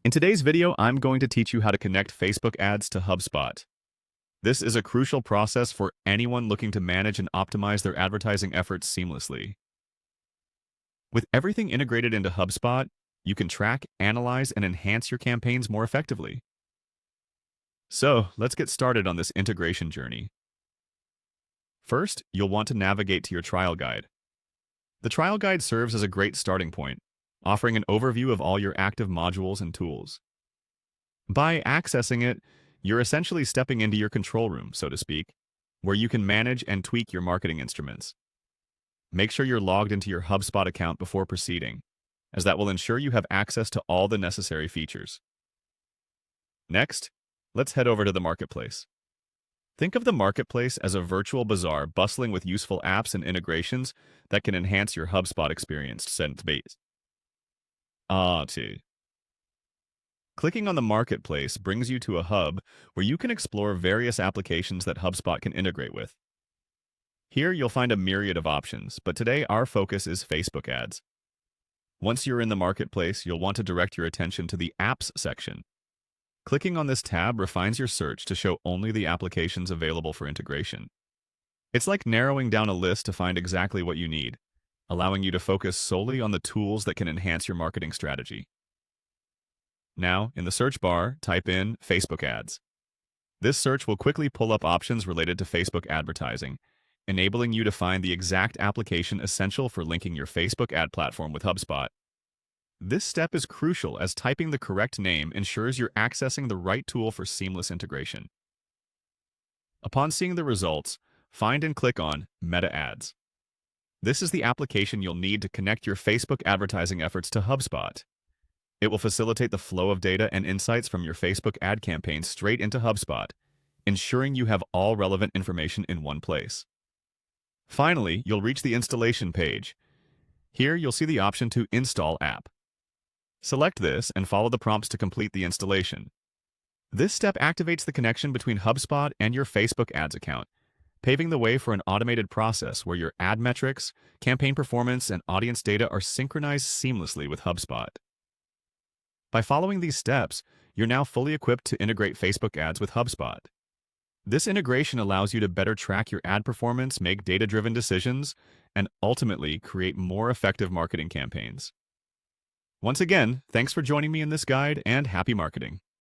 In today's video, I'm going to teach you how to connect Facebook ads to HubSpot. This is a crucial process for anyone looking to manage and optimize their advertising efforts seamlessly. With everything integrated into HubSpot, you can track, analyze, and enhance your campaigns more effectively. So, let's get started on this integration journey. First, you'll want to navigate to your trial guide. The trial guide serves as a great starting point, offering an overview of all your active modules and tools. By accessing it, you're essentially stepping into your control room, so to speak, where you can manage and tweak your marketing instruments. Make sure you're logged into your HubSpot account before proceeding, as that will ensure you have access to all the necessary features. Next, let's head over to the marketplace. Think of the marketplace as a virtual bazaar bustling with useful apps and integrations that can enhance your HubSpot experience. Clicking on the marketplace brings you to a hub where you can explore various applications that HubSpot can integrate with. Here you'll find a myriad of options, but today our focus is Facebook ads. Once you're in the marketplace, you'll want to direct your attention to the Apps section. Clicking on this tab refines your search to show only the applications available for integration. It's like narrowing down a list to find exactly what you need, allowing you to focus solely on the tools that can enhance your marketing strategy. Now, in the search bar, type in Facebook ads. This search will quickly pull up options related to Facebook advertising, enabling you to find the exact application essential for linking your Facebook ad platform with HubSpot. This step is crucial as typing the correct name ensures you're accessing the right tool for seamless integration. Upon seeing the results, find and click on Meta Ads. This is the application you'll need to connect your Facebook advertising efforts to HubSpot. It will facilitate the flow of data and insights from your Facebook ad campaign straight into HubSpot, ensuring you have all relevant information in one place. Finally, you'll reach the installation page. Here, you'll see the option to Install App. Select this and follow the prompts to complete the installation. This step activates the connection between HubSpot and your Facebook ads account, paving the way for an automated process where your ad metrics, campaign performance, and audience data are synchronized seamlessly with HubSpot. By following these steps, you're now fully equipped to integrate Facebook ads with HubSpot. This integration allows you to better track your ad performance, make data-driven decisions, and ultimately create more effective marketing campaigns. Once again, thanks for joining me in this guide and happy marketing.